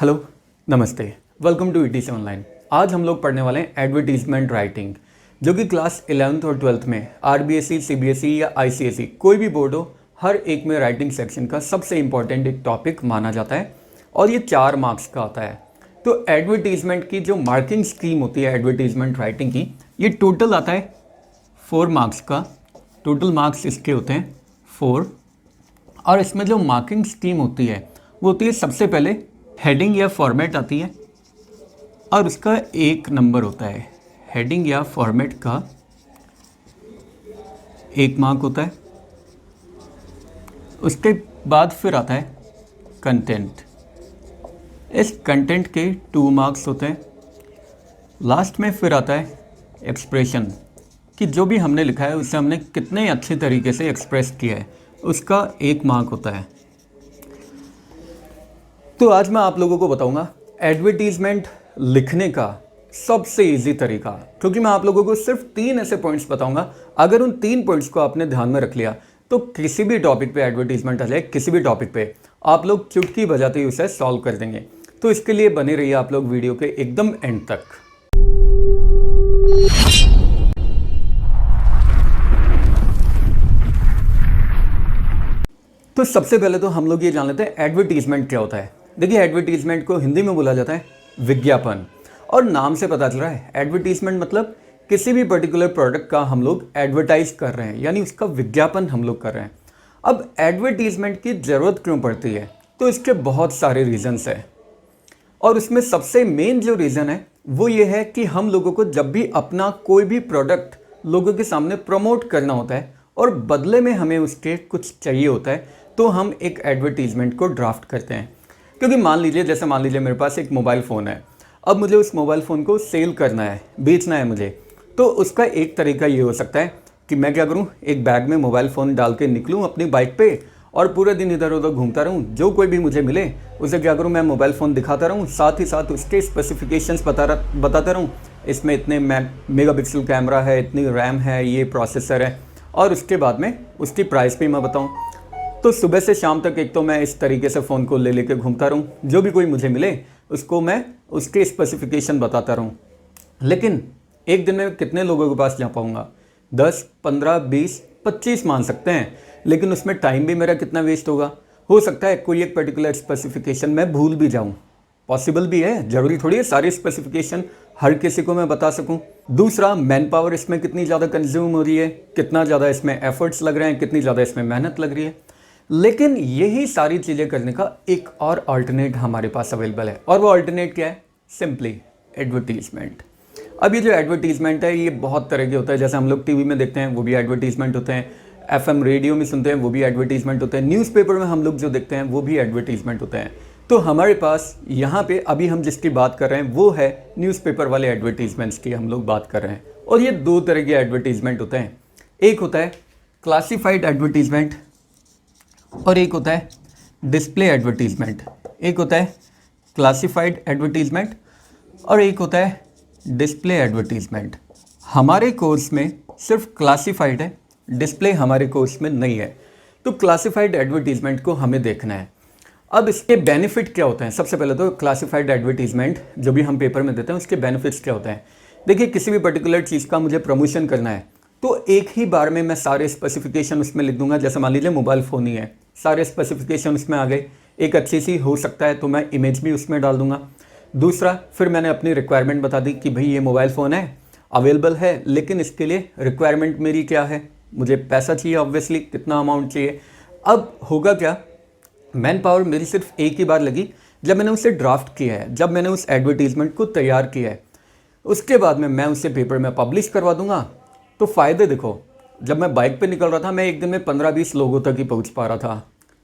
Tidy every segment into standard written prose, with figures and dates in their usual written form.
Hello, नमस्ते, welcome to etc online. आज हम लोग पढ़ने वाले हैं एडवर्टीजमेंट राइटिंग, जो कि क्लास 11th और 12th में आरबीएसई, सीबीएसई या आईसीएसई कोई भी बोर्ड हो, हर एक में राइटिंग सेक्शन का सबसे इम्पॉर्टेंट एक टॉपिक माना जाता है और ये 4 मार्क्स का आता है। तो एडवर्टीजमेंट की जो मार्किंग स्कीम होती है एडवर्टीजमेंट राइटिंग की, ये टोटल आता है 4 मार्क्स का। टोटल मार्क्स इसके होते हैं 4। और इसमें जो मार्किंग स्कीम होती है वो होती है, सबसे पहले हेडिंग या फॉर्मेट आती है और उसका 1 नंबर होता है। हेडिंग या फॉर्मेट का 1 मार्क होता है। उसके बाद फिर आता है कंटेंट। इस कंटेंट के 2 मार्क्स होते हैं। लास्ट में फिर आता है एक्सप्रेशन, कि जो भी हमने लिखा है उसे हमने कितने अच्छे तरीके से एक्सप्रेस किया है, उसका 1 मार्क होता है। तो आज मैं आप लोगों को बताऊंगा एडवर्टीजमेंट लिखने का सबसे इजी तरीका, क्योंकि मैं आप लोगों को सिर्फ 3 ऐसे पॉइंट्स बताऊंगा। अगर उन 3 पॉइंट्स को आपने ध्यान में रख लिया तो किसी भी टॉपिक पे एडवर्टीजमेंट आ जाए, किसी भी टॉपिक पे आप लोग चुटकी बजाते ही उसे सॉल्व कर देंगे। तो इसके लिए बने रहिए आप लोग वीडियो के एकदम एंड तक। तो सबसे पहले तो हम लोग ये जान लेते हैं एडवर्टीजमेंट क्या होता है। देखिए, एडवर्टीजमेंट को हिंदी में बोला जाता है विज्ञापन, और नाम से पता चल रहा है एडवर्टीजमेंट मतलब किसी भी पर्टिकुलर प्रोडक्ट का हम लोग एडवर्टाइज कर रहे हैं, यानी उसका विज्ञापन हम लोग कर रहे हैं। अब एडवर्टीजमेंट की ज़रूरत क्यों पड़ती है, तो इसके बहुत सारे रीजंस हैं, और उसमें सबसे मेन जो रीज़न है वो ये है कि हम लोगों को जब भी अपना कोई भी प्रोडक्ट लोगों के सामने प्रमोट करना होता है और बदले में हमें उसके कुछ चाहिए होता है, तो हम एक एडवर्टीजमेंट को ड्राफ्ट करते हैं। क्योंकि मान लीजिए मेरे पास एक मोबाइल फ़ोन है। अब मुझे उस मोबाइल फ़ोन को सेल करना है, बेचना है मुझे, तो उसका एक तरीका ये हो सकता है कि मैं क्या करूं, एक बैग में मोबाइल फ़ोन डाल के निकलूं अपनी बाइक पे और पूरे दिन इधर उधर घूमता रहूं। जो कोई भी मुझे मिले उसे क्या करूं, मैं मोबाइल फ़ोन दिखाता रहूं, साथ ही साथ उसके स्पेसिफिकेशंस बताता रहूं। इसमें इतने मेगापिक्सल कैमरा है, इतनी रैम है, ये प्रोसेसर है, और उसके बाद में उसकी प्राइस भी मैं बताऊँ। तो सुबह से शाम तक एक तो मैं इस तरीके से फ़ोन को ले लेके घूमता रहूँ, जो भी कोई मुझे मिले उसको मैं उसके स्पेसिफिकेशन बताता रहूँ। लेकिन एक दिन में कितने लोगों के पास जा पाऊँगा? 10, 15, 20, 25 मान सकते हैं, लेकिन उसमें टाइम भी मेरा कितना वेस्ट होगा। हो सकता है कोई एक पर्टिकुलर स्पेसिफिकेशन मैं भूल भी जाऊँ, पॉसिबल भी है, ज़रूरी थोड़ी है सारे स्पेसिफिकेशन हर किसी को मैं बता सकूं। दूसरा, मैन पावर इसमें कितनी ज़्यादा कंज्यूम हो रही है, कितना ज़्यादा इसमें एफर्ट्स लग रहे हैं, कितनी ज़्यादा इसमें मेहनत लग रही है। लेकिन यही सारी चीज़ें करने का एक और अल्टरनेट हमारे पास अवेलेबल है, और वो अल्टरनेट क्या है? Simply advertisement. अब ये जो एडवर्टीजमेंट है ये बहुत तरह के होता है। जैसे हम लोग टीवी में देखते हैं वो भी एडवर्टीजमेंट होते हैं, एफएम रेडियो में सुनते हैं वो भी एडवर्टीजमेंट होते हैं, न्यूज़पेपर में हम लोग जो देखते हैं वो भी एडवर्टीजमेंट होते हैं। तो हमारे पास यहाँ पे अभी हम जिसकी बात कर रहे हैं वो है न्यूज़पेपर वाले एडवर्टीजमेंट्स की हम लोग बात कर रहे हैं। और ये 2 तरह के एडवर्टीजमेंट होते हैं। एक होता है क्लासिफाइड एडवर्टीजमेंट और एक होता है डिस्प्ले एडवर्टीजमेंट। एक होता है क्लासिफाइड एडवर्टीजमेंट और एक होता है डिस्प्ले एडवर्टीजमेंट। हमारे कोर्स में सिर्फ क्लासिफाइड है, डिस्प्ले हमारे कोर्स में नहीं है। तो क्लासिफाइड एडवर्टीजमेंट को हमें देखना है। अब इसके बेनिफिट क्या होते हैं? सबसे पहले तो क्लासिफाइड एडवर्टीजमेंट जो भी हम पेपर में देते हैं उसके बेनिफिट्स क्या होते हैं। देखिए, किसी भी पर्टिकुलर चीज़ का मुझे प्रमोशन करना है तो एक ही बार में मैं सारे स्पेसिफिकेशन उसमें लिख दूंगा। जैसे मान लीजिए मोबाइल फ़ोन ही है, सारे स्पेसिफिकेशन उसमें आ गए, एक अच्छी सी हो सकता है तो मैं इमेज भी उसमें डाल दूंगा। दूसरा, फिर मैंने अपनी रिक्वायरमेंट बता दी कि भाई ये मोबाइल फ़ोन है, अवेलेबल है, लेकिन इसके लिए रिक्वायरमेंट मेरी क्या है, मुझे पैसा चाहिए, ऑब्वियसली कितना अमाउंट चाहिए। अब होगा क्या, मैन पावर मेरी सिर्फ एक ही बार लगी जब मैंने उसे ड्राफ्ट किया है, जब मैंने उस एडवर्टीजमेंट को तैयार किया है। उसके बाद में मैं उसे पेपर में पब्लिश करवा दूंगा। तो फ़ायदे देखो, जब मैं बाइक पे निकल रहा था मैं एक दिन में 15-20 लोगों तक ही पहुंच पा रहा था,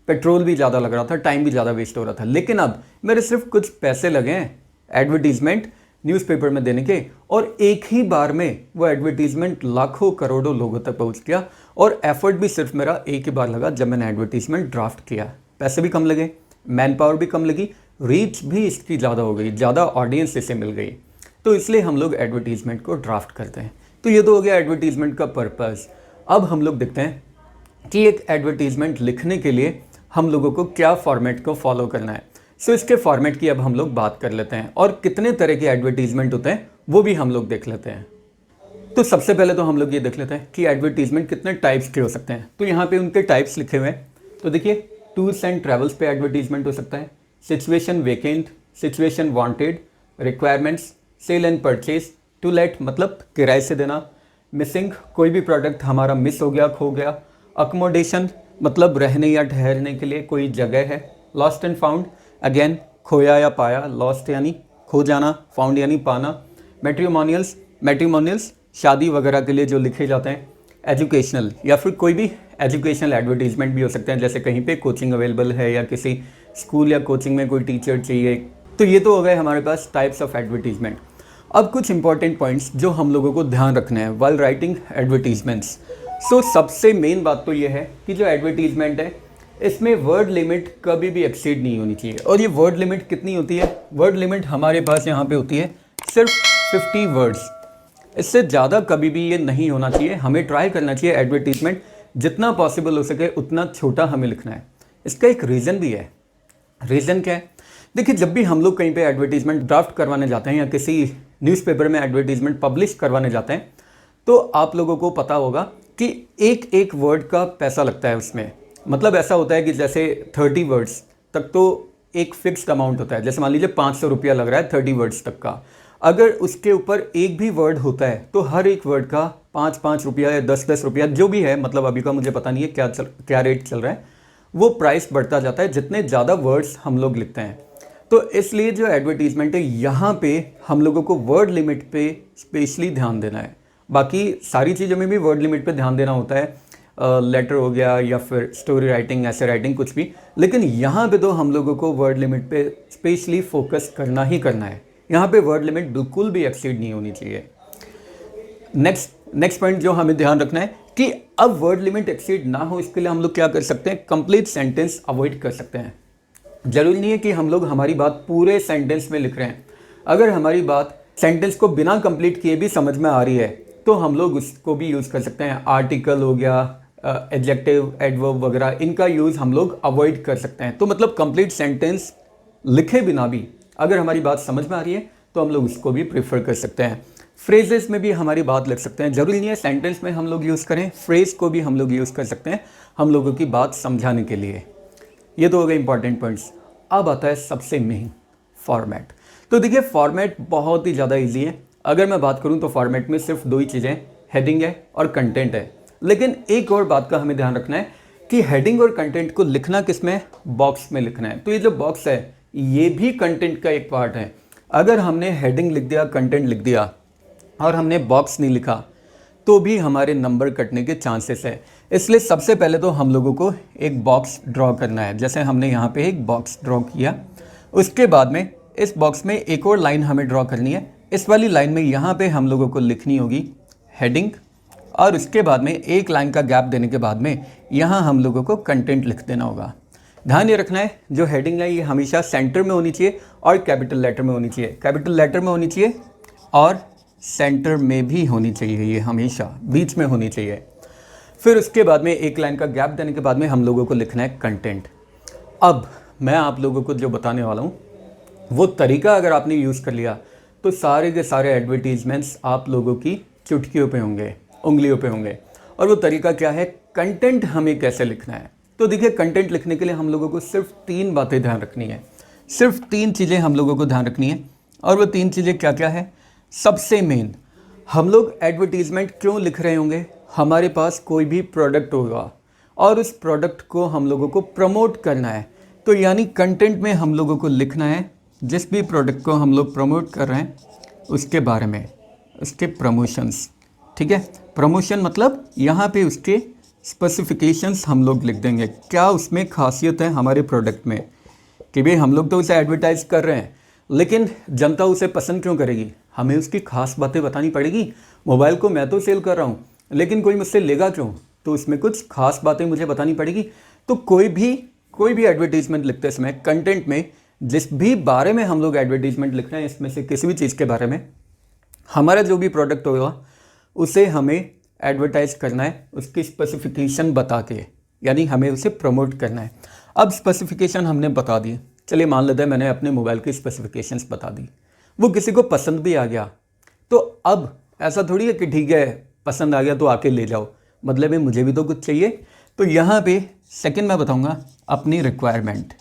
पेट्रोल भी ज़्यादा लग रहा था, टाइम भी ज़्यादा वेस्ट हो रहा था। लेकिन अब मेरे सिर्फ कुछ पैसे लगे हैं एडवर्टीजमेंट न्यूज़पेपर में देने के, और एक ही बार में वो एडवर्टीजमेंट लाखों करोड़ों लोगों तक पहुंच गया, और एफर्ट भी सिर्फ मेरा एक ही बार लगा जब मैंने एडवर्टीजमेंट ड्राफ्ट किया। पैसे भी कम लगे, मैन पावर भी कम लगी, रीच भी इसकी ज़्यादा हो गई, ज़्यादा ऑडियंस इसे मिल गई। तो इसलिए हम लोग एडवर्टीजमेंट को ड्राफ्ट करते हैं। तो ये तो हो गया एडवर्टीजमेंट का पर्पस। अब हम लोग देखते हैं कि एक एडवर्टीजमेंट लिखने के लिए हम लोगों को क्या फॉर्मेट को फॉलो करना है। सो इसके फॉर्मेट की अब हम लोग बात कर लेते हैं और कितने तरह के एडवर्टीजमेंट होते हैं वो भी हम लोग देख लेते हैं। तो सबसे पहले तो हम लोग ये देख लेते हैं कि एडवर्टीजमेंट कितने टाइप्स के हो सकते हैं। तो यहाँ पे उनके टाइप्स लिखे हुए हैं। तो देखिए, टूर्स एंड ट्रैवल्स पे एडवर्टीजमेंट हो सकता है, situation vacant, situation wanted, requirements, sale and purchase, to let मतलब किराए से देना, मिसिंग कोई भी प्रोडक्ट हमारा मिस हो गया, खो गया, अकोमोडेशन मतलब रहने या ठहरने के लिए कोई जगह है, लॉस्ट एंड फाउंड अगेन खोया या पाया, लॉस्ट यानी खो जाना, फाउंड यानी पाना, मैट्रिमोनियल्स शादी वगैरह के लिए जो लिखे जाते हैं, एजुकेशनल या फिर कोई भी एजुकेशनल एडवर्टीजमेंट भी हो सकते हैं, जैसे कहीं पे कोचिंग अवेलेबल है या किसी स्कूल या कोचिंग में कोई टीचर चाहिए। तो ये तो हो गए हमारे पास टाइप्स ऑफ एडवर्टीजमेंट। अब कुछ इंपॉर्टेंट पॉइंट्स जो हम लोगों को ध्यान रखना है वाइल राइटिंग एडवर्टीजमेंट्स। सो सबसे मेन बात तो ये है कि जो एडवर्टीजमेंट है इसमें वर्ड लिमिट कभी भी एक्सीड नहीं होनी चाहिए। और ये वर्ड लिमिट कितनी होती है? वर्ड लिमिट हमारे पास यहाँ पे होती है सिर्फ 50 वर्ड्स। इससे ज़्यादा कभी भी ये नहीं होना चाहिए। हमें ट्राई करना चाहिए एडवर्टीजमेंट जितना पॉसिबल हो सके उतना छोटा हमें लिखना है। इसका एक रीज़न भी है। रीज़न क्या है? देखिए, जब भी हम लोग कहीं पे एडवर्टीजमेंट ड्राफ्ट करवाने जाते हैं या किसी न्यूज़पेपर में एडवर्टीजमेंट पब्लिश करवाने जाते हैं तो आप लोगों को पता होगा कि एक एक वर्ड का पैसा लगता है उसमें। मतलब ऐसा होता है कि जैसे 30 वर्ड्स तक तो एक फिक्स्ड अमाउंट होता है। जैसे मान लीजिए 500 रुपया लग रहा है 30 वर्ड्स तक का। अगर उसके ऊपर एक भी वर्ड होता है तो हर एक वर्ड का 5-5 रुपया या 10-10 रुपया जो भी है, मतलब अभी का मुझे पता नहीं है क्या रेट चल रहा है, वो प्राइस बढ़ता जाता है जितने ज़्यादा वर्ड्स हम लोग लिखते हैं। तो इसलिए जो एडवर्टीजमेंट है यहाँ पे हम लोगों को वर्ड लिमिट पे स्पेशली ध्यान देना है। बाकी सारी चीज़ों में भी वर्ड लिमिट पे ध्यान देना होता है, लेटर हो गया या फिर स्टोरी राइटिंग, ऐसे राइटिंग कुछ भी, लेकिन यहाँ पे तो हम लोगों को वर्ड लिमिट पे स्पेशली फोकस करना ही करना है। यहाँ पे वर्ड लिमिट बिल्कुल भी एक्सीड नहीं होनी चाहिए। नेक्स्ट पॉइंट जो हमें ध्यान रखना है कि अब वर्ड लिमिट एक्सीड ना हो, इसके लिए हम लोग क्या कर सकते हैं? कंप्लीट सेंटेंस अवॉइड कर सकते हैं। जरूरी नहीं है कि हम लोग हमारी बात पूरे सेंटेंस में लिख रहे हैं। अगर हमारी बात सेंटेंस को बिना कंप्लीट किए भी समझ में आ रही है तो हम लोग उसको भी यूज़ कर सकते हैं। आर्टिकल हो गया, एडजेक्टिव, एडवर्ब वगैरह, इनका यूज़ हम लोग अवॉइड कर सकते हैं। तो मतलब कंप्लीट सेंटेंस लिखे बिना भी अगर हमारी बात समझ में आ रही है तो हम लोग उसको भी प्रेफर कर सकते हैं। फ्रेजेस में भी हमारी बात लिख सकते हैं। जरूरी नहीं है सेंटेंस में हम लोग यूज़ करें, फ्रेज को भी हम लोग यूज़ कर सकते हैं हम लोगों की बात समझाने के लिए। ये तो हो गए इंपॉर्टेंट पॉइंट्स। अब आता है सबसे मेन, फॉर्मेट। तो देखिए, फॉर्मेट बहुत ही ज़्यादा इजी है। अगर मैं बात करूं तो फॉर्मेट में सिर्फ दो ही चीज़ें, हेडिंग है और कंटेंट है। लेकिन एक और बात का हमें ध्यान रखना है कि हेडिंग और कंटेंट को लिखना किस में? बॉक्स में लिखना है। तो ये जो बॉक्स है ये भी कंटेंट का एक पार्ट है। अगर हमने हेडिंग लिख दिया, कंटेंट लिख दिया और हमने बॉक्स नहीं लिखा तो भी हमारे नंबर कटने के चांसेस है। इसलिए सबसे पहले तो हम लोगों को एक बॉक्स ड्रॉ करना है। जैसे हमने यहाँ पे एक बॉक्स ड्रॉ किया, उसके बाद में इस बॉक्स में एक और लाइन हमें ड्रॉ करनी है। इस वाली लाइन में यहाँ पे हम लोगों को लिखनी होगी हेडिंग, और उसके बाद में एक लाइन का गैप देने के बाद में यहाँ हम लोगों को कंटेंट लिख देना होगा। ध्यान ये रखना है जो हेडिंग है ये हमेशा सेंटर में होनी चाहिए और कैपिटल लेटर में होनी चाहिए। कैपिटल लेटर में होनी चाहिए और सेंटर में भी होनी चाहिए, ये हमेशा बीच में होनी चाहिए। फिर उसके बाद में एक लाइन का गैप देने के बाद में हम लोगों को लिखना है कंटेंट। अब मैं आप लोगों को जो बताने वाला हूँ वो तरीका अगर आपने यूज़ कर लिया तो सारे के सारे एडवर्टीजमेंट्स आप लोगों की चुटकियों पे होंगे, उंगलियों पे होंगे। और वो तरीका क्या है? कंटेंट हमें कैसे लिखना है। तो देखिए, कंटेंट लिखने के लिए हम लोगों को सिर्फ 3 बातें ध्यान रखनी है, सिर्फ 3 चीज़ें हम लोगों को ध्यान रखनी है। और वो 3 चीज़ें क्या क्या है? सबसे मेन, हम लोग एडवर्टीजमेंट क्यों लिख रहे होंगे? हमारे पास कोई भी प्रोडक्ट होगा और उस प्रोडक्ट को हम लोगों को प्रमोट करना है। तो यानी कंटेंट में हम लोगों को लिखना है जिस भी प्रोडक्ट को हम लोग प्रमोट कर रहे हैं उसके बारे में, उसके प्रमोशंस। ठीक है, प्रमोशन मतलब यहाँ पे उसके स्पेसिफिकेशंस हम लोग लिख देंगे। क्या उसमें खासियत है हमारे प्रोडक्ट में कि भाई हम लोग तो उसे एडवर्टाइज कर रहे हैं लेकिन जनता उसे पसंद क्यों करेगी? हमें उसकी खास बातें बतानी पड़ेगी। मोबाइल को मैं तो सेल कर रहा हूँ लेकिन कोई मुझसे लेगा क्यों? तो उसमें कुछ खास बातें मुझे बतानी पड़ेगी। तो कोई भी एडवर्टीजमेंट लिखते समय कंटेंट में जिस भी बारे में हम लोग एडवर्टीजमेंट लिख रहे हैं इसमें से किसी भी चीज़ के बारे में, हमारा जो भी प्रोडक्ट होगा उसे हमें एडवर्टाइज करना है उसकी स्पेसिफिकेशन बता के, यानी हमें उसे प्रमोट करना है। अब स्पेसिफिकेशन हमने बता दी, चलिए मान लेते हैं मैंने अपने मोबाइल की स्पेसिफिकेशंस बता दी, वो किसी को पसंद भी आ गया, तो अब ऐसा थोड़ी है कि ठीक है पसंद आ गया तो आके ले जाओ, मतलब में मुझे भी तो कुछ चाहिए। तो यहाँ पे सेकंड मैं बताऊँगा अपनी रिक्वायरमेंट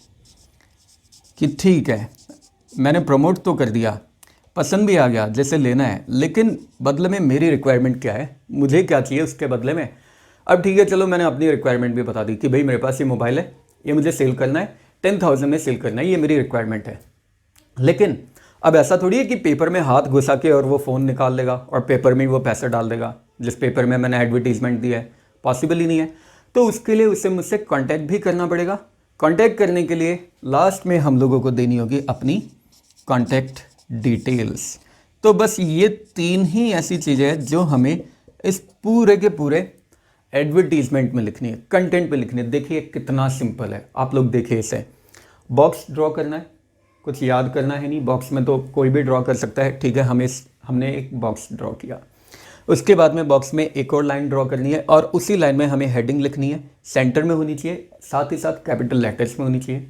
कि ठीक है मैंने प्रमोट तो कर दिया, पसंद भी आ गया जैसे लेना है, लेकिन बदले में मेरी रिक्वायरमेंट क्या है, मुझे क्या चाहिए उसके बदले में। अब ठीक है चलो मैंने अपनी रिक्वायरमेंट भी बता दी कि भाई मेरे पास ये मोबाइल है, ये मुझे सेल करना है, 10,000 में सेल करना है, ये मेरी रिक्वायरमेंट है। लेकिन अब ऐसा थोड़ी है कि पेपर में हाथ घुसा के और वो फ़ोन निकाल लेगा और पेपर में ही वो पैसे डाल देगा जिस पेपर में मैंने एडवर्टीज़मेंट दिया है, पॉसिबल ही नहीं है। तो उसके लिए उसे मुझसे कांटेक्ट भी करना पड़ेगा। कांटेक्ट करने के लिए लास्ट में हम लोगों को देनी होगी अपनी कांटेक्ट डिटेल्स। तो बस ये 3 ही ऐसी चीज़ें हैं जो हमें इस पूरे के पूरे एडवर्टीज़मेंट में लिखनी है, कंटेंट पे लिखनी है। देखिए कितना सिंपल है, आप लोग देखिए इसे। बॉक्स ड्रॉ करना है, कुछ याद करना है नहीं, बॉक्स में तो कोई भी ड्रॉ कर सकता है, ठीक है। हमने एक बॉक्स ड्रॉ किया, उसके बाद में बॉक्स में एक और लाइन ड्रॉ करनी है और उसी लाइन में हमें हेडिंग लिखनी है, सेंटर में होनी चाहिए, साथ ही साथ कैपिटल लेटर्स में होनी चाहिए।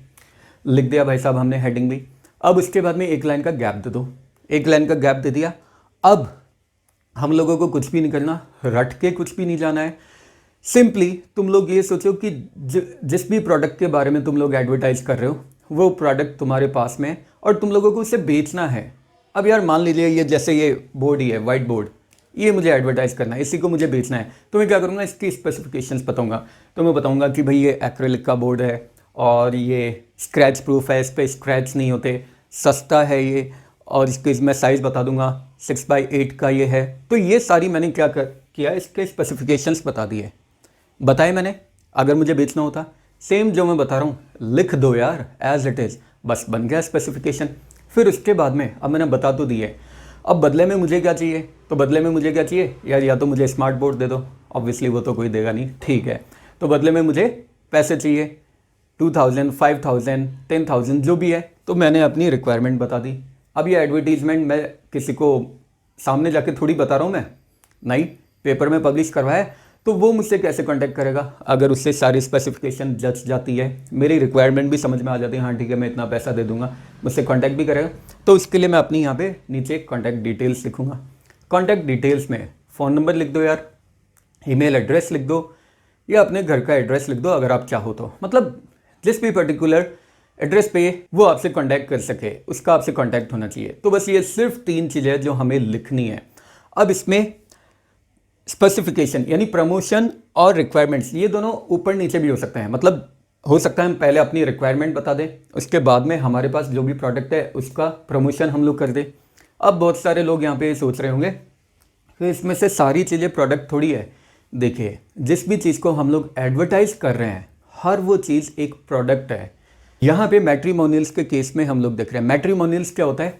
लिख दिया भाई साहब हमने हेडिंग भी। अब उसके बाद में एक लाइन का गैप दे दो, एक लाइन का गैप दे दिया। अब हम लोगों को कुछ भी नहीं करना, रट के कुछ भी नहीं जाना है। सिंपली तुम लोग ये सोचो कि जिस भी प्रोडक्ट के बारे में तुम लोग एडवर्टाइज कर रहे हो वो प्रोडक्ट तुम्हारे पास में है और तुम लोगों को उसे बेचना है। अब यार मान लीजिए ये जैसे ये बोर्ड ही है, वाइट बोर्ड, ये मुझे एडवर्टाइज करना है, इसी को मुझे बेचना है। तो मैं क्या करूँगा, इसकी स्पेसिफिकेशंस बताऊँगा। तो मैं बताऊँगा कि भाई ये एक्रेलिक का बोर्ड है और ये स्क्रैच प्रूफ है, इस पर स्क्रैच नहीं होते, सस्ता है ये, और इसके मैं साइज़ बता दूंगा 6x8 का ये है। तो ये सारी मैंने क्या किया, इसके स्पेसिफिकेशंस बता दिए, बताए मैंने। अगर मुझे बेचना होता सेम जो मैं बता रहा हूँ लिख दो यार एज इट इज़, बस बन गया स्पेसिफिकेशन। फिर उसके बाद में अब मैंने बता तो दी है, अब बदले में मुझे क्या चाहिए, तो बदले में मुझे क्या चाहिए यार, या तो मुझे स्मार्ट बोर्ड दे दो, ऑब्वियसली वो तो कोई देगा नहीं, ठीक है। तो बदले में मुझे पैसे चाहिए 2,000, 5,000, 10,000 जो भी है। तो मैंने अपनी रिक्वायरमेंट बता दी। अब ये एडवर्टीजमेंट मैं किसी को सामने जाके थोड़ी बता रहा हूँ मैं, नहीं, पेपर में पब्लिश करवाया है, तो वो मुझसे कैसे कांटेक्ट करेगा अगर उससे सारी स्पेसिफिकेशन जच जाती है, मेरी रिक्वायरमेंट भी समझ में आ जाती है, हाँ ठीक है मैं इतना पैसा दे दूंगा, मुझसे कांटेक्ट भी करेगा। तो उसके लिए मैं अपनी यहाँ पे नीचे कांटेक्ट डिटेल्स लिखूँगा। कांटेक्ट डिटेल्स में फ़ोन नंबर लिख दो यार, ईमेल एड्रेस लिख दो, या अपने घर का एड्रेस लिख दो अगर आप चाहो तो, मतलब जिस भी पर्टिकुलर एड्रेस पे वो आपसे कांटेक्ट कर सके उसका आपसे कांटेक्ट होना चाहिए। तो बस ये सिर्फ 3 चीज़ें जो हमें लिखनी है। अब इसमें स्पेसिफिकेशन यानी प्रमोशन और रिक्वायरमेंट्स, ये दोनों ऊपर नीचे भी हो सकते हैं। मतलब हो सकता है हम पहले अपनी रिक्वायरमेंट बता दें, उसके बाद में हमारे पास जो भी प्रोडक्ट है उसका प्रमोशन हम लोग कर दें। अब बहुत सारे लोग यहाँ पे सोच रहे होंगे कि इसमें से सारी चीज़ें प्रोडक्ट थोड़ी है। देखिए जिस भी चीज़ को हम लोग एडवर्टाइज कर रहे हैं हर वो चीज़ एक प्रोडक्ट है। यहाँ पे मैट्रिमोनियल्स के केस में हम लोग देख रहे हैं, मैट्रिमोनियल्स क्या होता है,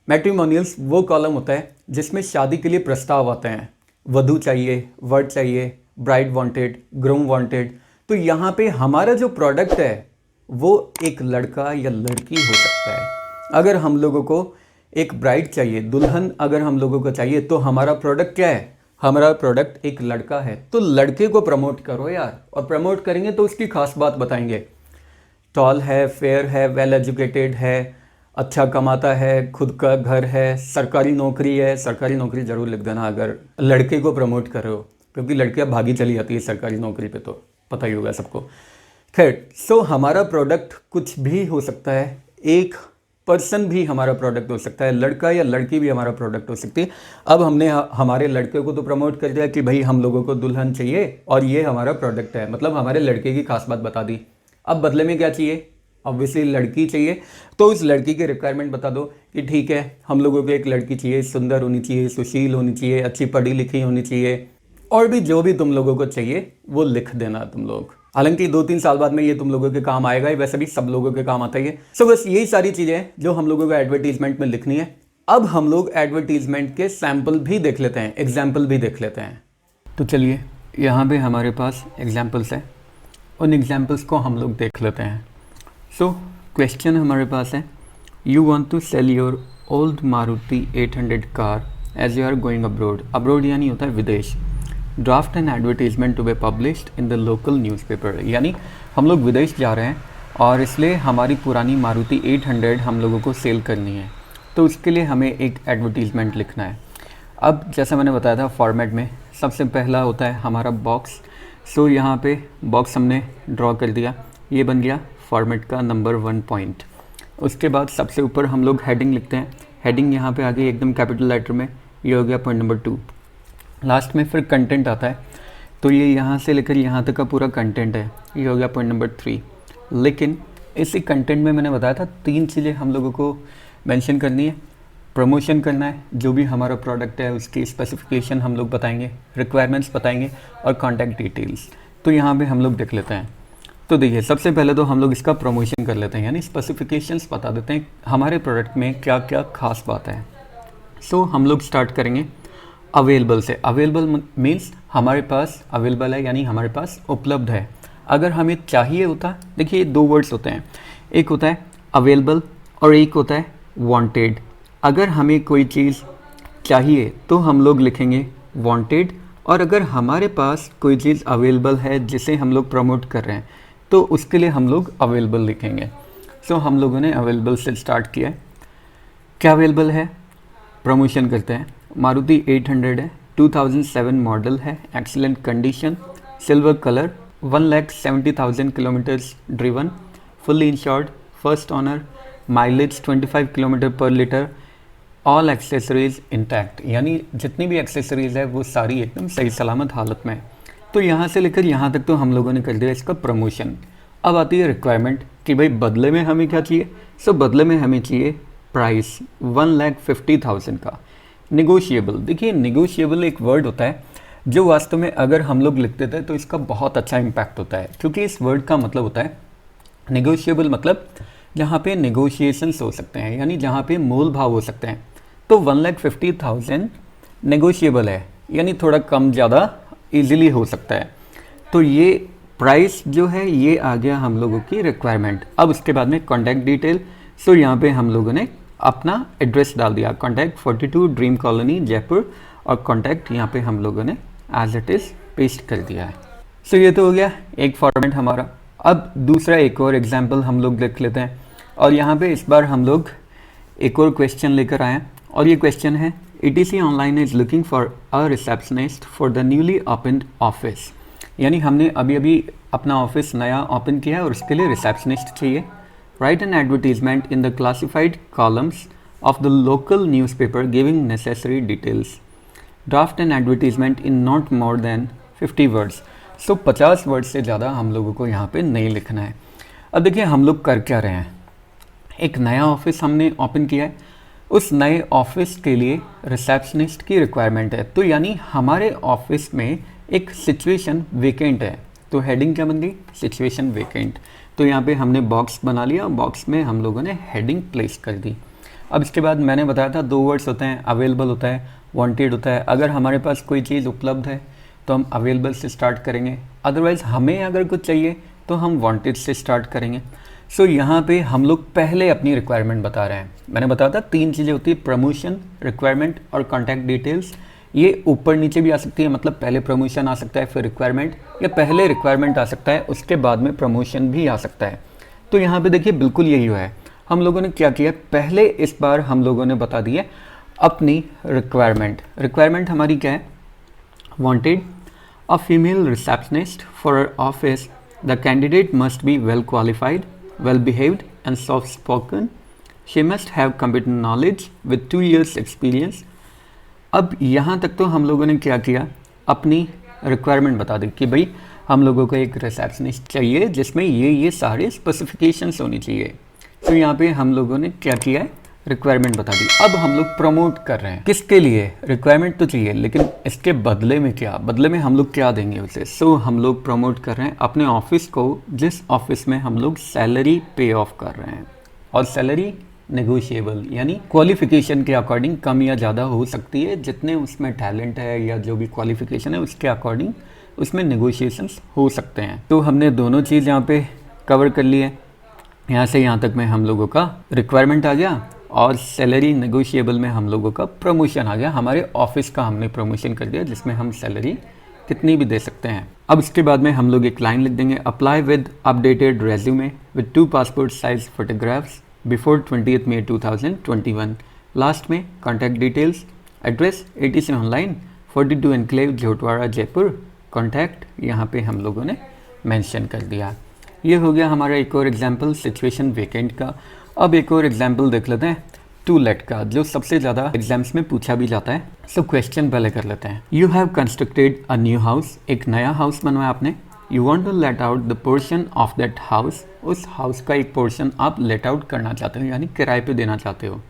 मैट्रिमोनियल्स वो कॉलम होता है जिसमें शादी के लिए प्रस्ताव आते हैं, वधू चाहिए, वर चाहिए, ब्राइड वांटेड, ग्रूम वांटेड। तो यहाँ पे हमारा जो प्रोडक्ट है वो एक लड़का या लड़की हो सकता है। अगर हम लोगों को एक ब्राइड चाहिए, दुल्हन अगर हम लोगों को चाहिए, तो हमारा प्रोडक्ट क्या है, हमारा प्रोडक्ट एक लड़का है। तो लड़के को प्रमोट करो यार, और प्रमोट करेंगे तो उसकी खास बात बताएंगे, टॉल है, फेयर है, वेल एजुकेटेड है, अच्छा कमाता है, खुद का घर है, सरकारी नौकरी है। सरकारी नौकरी ज़रूर लिख देना अगर लड़के को प्रमोट कर रहे हो, क्योंकि लड़कियां भागी चली जाती है सरकारी नौकरी पे, तो पता ही होगा सबको। खैर, सो हमारा प्रोडक्ट कुछ भी हो सकता है, एक पर्सन भी हमारा प्रोडक्ट हो सकता है, लड़का या लड़की भी हमारा प्रोडक्ट हो सकती है। अब हमने हमारे लड़के को तो प्रमोट कर दिया कि भाई हम लोगों को दुल्हन चाहिए और ये हमारा प्रोडक्ट है, मतलब हमारे लड़के की खास बात बता दी। अब बदले में क्या चाहिए, ऑब्वियसली लड़की चाहिए। तो उस लड़की की रिक्वायरमेंट बता दो कि ठीक है हम लोगों को एक लड़की चाहिए, सुंदर होनी चाहिए, सुशील होनी चाहिए, अच्छी पढ़ी लिखी होनी चाहिए, और भी जो भी तुम लोगों को चाहिए वो लिख देना तुम लोग। हालांकि 2-3 साल बाद में ये तुम लोगों के काम आएगा ही, वैसे भी सब लोगों के काम आता ही है। सो बस यही सारी चीज़ें जो हम लोगों को एडवर्टीजमेंट में लिखनी है। अब हम लोग एडवर्टीजमेंट के सैम्पल भी देख लेते हैं, एग्जाम्पल भी देख लेते हैं। तो चलिए यहाँ पे हमारे पास एग्जाम्पल्स हैं, उन एग्जाम्पल्स को हम लोग देख लेते हैं। सो क्वेश्चन हमारे पास है, you want to sell your old Maruti 800 car as you are going abroad. Abroad यानी होता है विदेश। Draft an advertisement to be published in the local newspaper, यानी हम लोग विदेश जा रहे हैं और इसलिए हमारी पुरानी मारुति 800 हम लोगों को सेल करनी है, तो उसके लिए हमें एक एडवर्टीज़मेंट लिखना है। अब जैसा मैंने बताया था फॉर्मेट में सबसे पहला होता है हमारा बॉक्स। सो यहाँ पे बॉक्स हमने ड्रॉ कर दिया, ये बन गया फॉर्मेट का नंबर 1 पॉइंट। उसके बाद सबसे ऊपर हम लोग हेडिंग लिखते हैं, हेडिंग यहाँ पे आ गई एकदम कैपिटल लेटर में, ये हो गया पॉइंट नंबर 2। लास्ट में फिर कंटेंट आता है, तो ये यहाँ से लेकर यहाँ तक का पूरा कंटेंट है, ये हो गया पॉइंट नंबर 3। लेकिन इसी कंटेंट में मैंने बताया था 3 चीज़ें हम लोगों को मेंशन करनी है। प्रमोशन करना है, जो भी हमारा प्रोडक्ट है उसकी स्पेसिफिकेशन हम लोग बताएंगे, रिक्वायरमेंट्स बताएंगे और कॉन्टैक्ट डिटेल्स। तो यहाँ पे हम लोग देख लेते हैं। तो देखिए सबसे पहले तो हम लोग इसका प्रमोशन कर लेते हैं, यानी स्पेसिफिकेशंस बता देते हैं हमारे प्रोडक्ट में क्या क्या खास बात है। सो हम लोग स्टार्ट करेंगे अवेलेबल से। अवेलेबल मीन्स हमारे पास अवेलेबल है, यानी हमारे पास उपलब्ध है। अगर हमें चाहिए होता, देखिए 2 वर्ड्स होते हैं, एक होता है अवेलेबल और एक होता है वांटेड। अगर हमें कोई चीज़ चाहिए तो हम लोग लिखेंगे वांटेड, और अगर हमारे पास कोई चीज़ अवेलेबल है जिसे हम लोग प्रमोट कर रहे हैं तो उसके लिए हम लोग अवेलेबल लिखेंगे। सो हम लोगों ने अवेलेबल से स्टार्ट किया है। क्या अवेलेबल है, प्रमोशन करते हैं। मारुति 800 है, 2007 मॉडल है, excellent condition, silver colour, 1,70,000 kilometres driven, fully insured, first owner, mileage 25 kilometre पर लीटर, ऑल एक्सेसरीज इंटैक्ट, यानी जितनी भी एक्सेसरीज है वो सारी एकदम सही सलामत हालत में। तो यहाँ से लेकर यहाँ तक तो हम लोगों ने कर दिया इसका प्रमोशन। अब आती है रिक्वायरमेंट कि भाई बदले में हमें क्या चाहिए। सो बदले में हमें चाहिए प्राइस 1,50,000 का, निगोशिएबल। देखिए निगोशिएबल एक वर्ड होता है जो वास्तव में अगर हम लोग लिख देते हैं तो इसका बहुत अच्छा इम्पैक्ट होता है, क्योंकि इस वर्ड का मतलब होता है निगोशिएबल, मतलब जहाँ पे नेगोशिएशंस हो सकते हैं, यानी जहाँ पे मोल भाव हो सकते हैं। तो 1,50,000 नेगोशिएबल है, यानी थोड़ा कम ज़्यादा इजीली हो सकता है। तो ये प्राइस जो है ये आ गया हम लोगों की रिक्वायरमेंट। अब उसके बाद में कॉन्टैक्ट डिटेल। सो यहाँ पे हम लोगों ने अपना एड्रेस डाल दिया, कॉन्टैक्ट 42 ड्रीम कॉलोनी जयपुर, और कॉन्टैक्ट यहाँ पे हम लोगों ने एज इट इज़ पेस्ट कर दिया है। सो ये तो हो गया एक फॉर्मेट हमारा। अब दूसरा एक और एग्जाम्पल हम लोग देख लेते हैं, और यहाँ पे इस बार हम लोग एक और क्वेश्चन लेकर आए हैं, और ये क्वेश्चन है ETC online is looking for a receptionist for the newly opened office, यानी हमने अभी अभी अपना ऑफिस नया ओपन किया है और उसके लिए रिसेप्शनिस्ट चाहिए। Right an advertisement in the classified columns of the local newspaper giving necessary details, draft an advertisement in not more than 50 words. So 50 word से ज़्यादा हम लोगों को यहाँ पे नहीं लिखना है। अब देखिए हम लोग कर क्या रहे हैं, एक नया ऑफिस हमने ओपन किया है, उस नए ऑफिस के लिए रिसेप्शनिस्ट की रिक्वायरमेंट है। तो यानी हमारे ऑफिस में एक सिचुएशन वेकेंट है, तो हेडिंग क्या बन गई, सिचुएशन वेकेंट। तो यहाँ पे हमने बॉक्स बना लिया, बॉक्स में हम लोगों ने हेडिंग प्लेस कर दी। अब इसके बाद मैंने बताया था 2 वर्ड्स होते हैं, अवेलेबल होता है, वांटेड होता है। अगर हमारे पास कोई चीज़ उपलब्ध है तो हम अवेलेबल से स्टार्ट करेंगे, अदरवाइज़ हमें अगर कुछ चाहिए तो हम वांटेड से स्टार्ट करेंगे। सो यहाँ पे हम लोग पहले अपनी रिक्वायरमेंट बता रहे हैं। मैंने बताया था 3 चीज़ें होती है, प्रमोशन, रिक्वायरमेंट और कॉन्टैक्ट डिटेल्स। ये ऊपर नीचे भी आ सकती है, मतलब पहले प्रमोशन आ सकता है फिर रिक्वायरमेंट, या पहले रिक्वायरमेंट आ सकता है उसके बाद में प्रमोशन भी आ सकता है। तो यहाँ पे देखिए बिल्कुल यही है। हम लोगों ने क्या किया, पहले इस बार हम लोगों ने बता दिया अपनी रिक्वायरमेंट। रिक्वायरमेंट हमारी क्या है, wanted a female receptionist for office, the candidate must be well qualified, well behaved and soft spoken, she must have computer knowledge with 2 years experience। अब यहाँ तक तो हम लोगों ने क्या किया, अपनी रिक्वायरमेंट बता दी कि भाई हम लोगों को एक रिसेप्शनिस्ट चाहिए जिसमें ये सारे स्पेसिफिकेशंस होनी चाहिए। तो यहाँ पे हम लोगों ने क्या किया है, रिक्वायरमेंट बता दी। अब हम लोग प्रमोट कर रहे हैं, किसके लिए, रिक्वायरमेंट तो चाहिए लेकिन इसके बदले में क्या, बदले में हम लोग क्या देंगे उसे। सो हम लोग प्रमोट कर रहे हैं अपने ऑफिस को, जिस ऑफिस में हम लोग सैलरी पे ऑफ कर रहे हैं, और सैलरी नेगोशिएबल, यानी क्वालिफिकेशन के अकॉर्डिंग कम या ज़्यादा हो सकती है, जितने उसमें टैलेंट है या जो भी क्वालिफिकेशन है उसके अकॉर्डिंग उसमें नेगोशिएशंस हो सकते हैं। तो हमने दोनों चीज़ यहाँ पे कवर कर ली है। यहाँ से यहाँ तक में हम लोगों का रिक्वायरमेंट आ गया, और सैलरी नेगोशिएबल में हम लोगों का प्रमोशन आ गया। हमारे ऑफिस का हमने प्रमोशन कर दिया जिसमें हम सैलरी कितनी भी दे सकते हैं। अब इसके बाद में हम लोग एक लाइन लिख देंगे, apply with updated resume with 2 passport size photographs before 20 May 2021। Last में contact details, address ATC online 42 enclave Jhotwara Jaipur, contact यहाँ पे हम लोगों ने मेंशन कर दिया। ये हो गया हमारा एक और एग्जांपल सिचुएशन वेकेंट का। अब एक और एग्जांपल देख लेते हैं टू लेट का, जो सबसे ज़्यादा एग्जाम्स में पूछा भी जाता है। सो क्वेश्चन पहले कर लेते हैं। You have constructed a new house, एक नया हाउस बनवाया आपने। You want to let out the portion of that house, उस हाउस का एक पोर्शन आप लेट आउट करना चाहते हो, यानी किराए पे देना चाहते हो।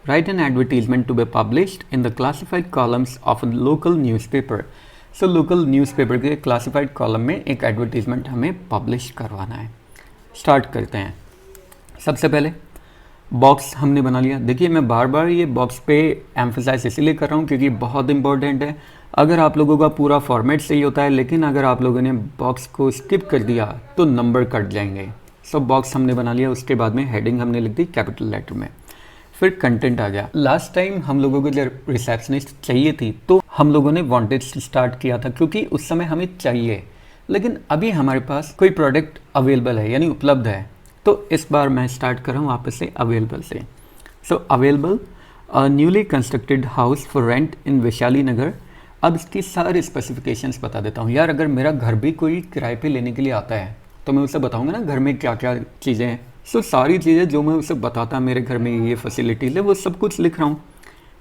Write an advertisement to be published in the classified columns of a local newspaper. So local newspaper के क्लासिफाइड कॉलम में एक एडवर्टीजमेंट हमें पब्लिश करवाना है। स्टार्ट करते हैं। सबसे पहले बॉक्स हमने बना लिया। देखिए मैं बार बार ये बॉक्स पे एम्फसाइज इसीलिए कर रहा हूँ क्योंकि बहुत इंपॉर्टेंट है। अगर आप लोगों का पूरा फॉर्मेट सही होता है, लेकिन अगर आप लोगों ने बॉक्स को स्किप कर दिया तो नंबर कट जाएंगे। सो बॉक्स हमने बना लिया। उसके बाद में हेडिंग हमने लिख दी कैपिटल लेटर में। फिर कंटेंट आ गया। लास्ट टाइम हम लोगों को जब रिसेप्शनिस्ट चाहिए थी तो हम लोगों ने वांटेड से स्टार्ट किया था क्योंकि उस समय हमें चाहिए, लेकिन अभी हमारे पास कोई प्रोडक्ट अवेलेबल है यानी उपलब्ध है, तो इस बार मैं स्टार्ट कर रहा हूँ वापस से अवेलेबल से। So available newly constructed house for rent in Vaishali Nagar. अब इसकी सारी स्पेसिफिकेशंस बता देता हूँ। यार अगर मेरा घर भी कोई किराए पे लेने के लिए आता है तो मैं उसे बताऊँगा ना घर में क्या क्या चीज़ें हैं। सो सारी चीज़ें जो मैं उसे बताता मेरे घर में ये फैसिलिटीज़ है वो सब कुछ लिख रहा हूँ।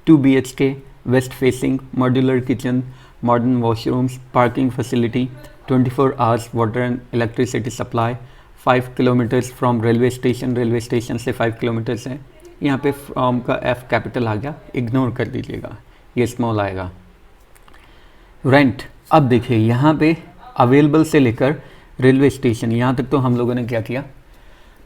2 BHK, waste facing, modular kitchen, modern washrooms, parking facility, 24 hours water and electricity supply, 5 kilometres from railway station से 5 किलोमीटर्स है। यहाँ पे फ्रॉम का F कैपिटल आ गया, इग्नोर कर दीजिएगा, ये स्मॉल आएगा। रेंट, अब देखिए यहाँ पे अवेलेबल से लेकर रेलवे स्टेशन यहाँ तक तो हम लोगों ने क्या किया,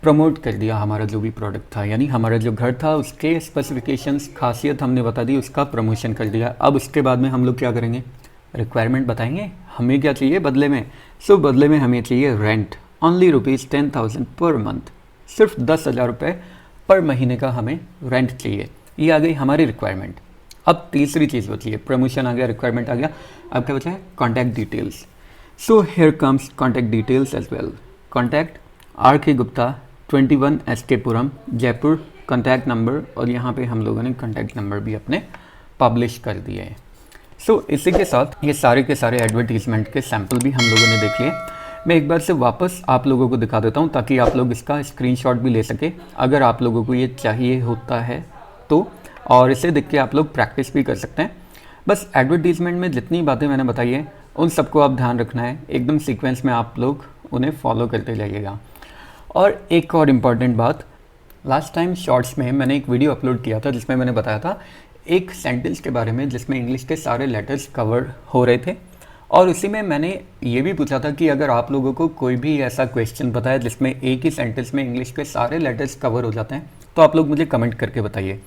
प्रमोट कर दिया हमारा जो भी प्रोडक्ट था, यानी हमारा जो घर था उसके स्पेसिफिकेशंस, खासियत हमने बता दी, उसका प्रमोशन कर दिया। अब उसके बाद में हम लोग क्या करेंगे, रिक्वायरमेंट बताएंगे हमें क्या चाहिए बदले में। सो बदले में हमें चाहिए रेंट ओनली ₹10,000 पर मंथ, सिर्फ 10,000 रुपये पर महीने का हमें रेंट चाहिए। ये आ गई हमारी रिक्वायरमेंट। अब तीसरी चीज़ बची है, प्रमोशन आ गया, रिक्वायरमेंट आ गया, अब क्या बचा है, contact details. So here comes contact details as well. Contact RK Gupta 21 SK Puram Jaipur, contact number, और यहाँ पे हम लोगों ने कॉन्टैक्ट नंबर भी अपने पब्लिश कर दिए हैं। सो इसी के साथ ये सारे के सारे एडवर्टीजमेंट के सैंपल भी हम लोगों ने देख लिए। मैं एक बार से वापस आप लोगों को दिखा देता हूँ ताकि आप लोग इसका स्क्रीनशॉट भी ले सके अगर आप लोगों को ये चाहिए होता है तो, और इसे देख के आप लोग प्रैक्टिस भी कर सकते हैं। बस एडवर्टीजमेंट में जितनी बातें मैंने बताई है उन सबको आप ध्यान रखना है, एकदम सीक्वेंस में आप लोग उन्हें फॉलो करते जाइएगा। और एक और इम्पॉर्टेंट बात, लास्ट टाइम शॉर्ट्स में मैंने एक वीडियो अपलोड किया था जिसमें मैंने बताया था एक सेंटेंस के बारे में जिसमें इंग्लिश के सारे लेटर्स कवर हो रहे थे, और उसी में मैंने ये भी पूछा था कि अगर आप लोगों को कोई भी ऐसा क्वेश्चन पता है जिसमें एक ही सेंटेंस में इंग्लिश के सारे लेटर्स कवर हो जाते हैं तो आप लोग मुझे कमेंट करके बताइए।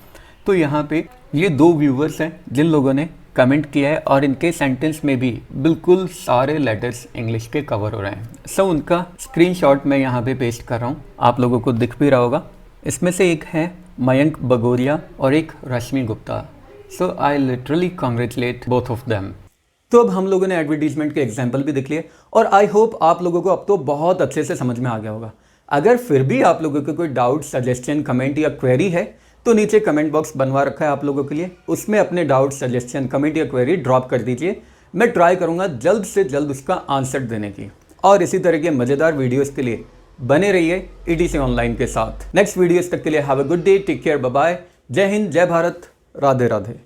तो यहाँ पे ये 2 व्यूवर्स हैं जिन लोगों ने कमेंट किया है और इनके सेंटेंस में भी बिल्कुल सारे लेटर्स इंग्लिश के कवर हो रहे हैं। सो उनका स्क्रीनशॉट मैं यहाँ पे पेस्ट कर रहा हूँ, आप लोगों को दिख भी रहा होगा। इसमें से एक है मयंक बगोरिया और एक Rashmi Gupta. So I literally congratulate both of them. तो अब हम लोगों ने एडवर्टीजमेंट के एग्जाम्पल भी देख लिए और आई होप आप लोगों को अब तो बहुत अच्छे से समझ में आ गया होगा। अगर फिर भी आप लोगों को कोई डाउट, सजेशन, कमेंट या क्वेरी है तो नीचे कमेंट बॉक्स बनवा रखा है आप लोगों के लिए, उसमें अपने डाउट, सजेशन, कमेंट या क्वेरी ड्रॉप कर दीजिए। मैं ट्राई करूँगा जल्द से जल्द उसका आंसर देने की। और इसी तरह के मज़ेदार वीडियोज़ के लिए बने रहिए ETC ऑनलाइन के साथ। नेक्स्ट वीडियोज़ तक के लिए have a good day, take care, bye bye, जय हिंद, जय भारत, राधे राधे।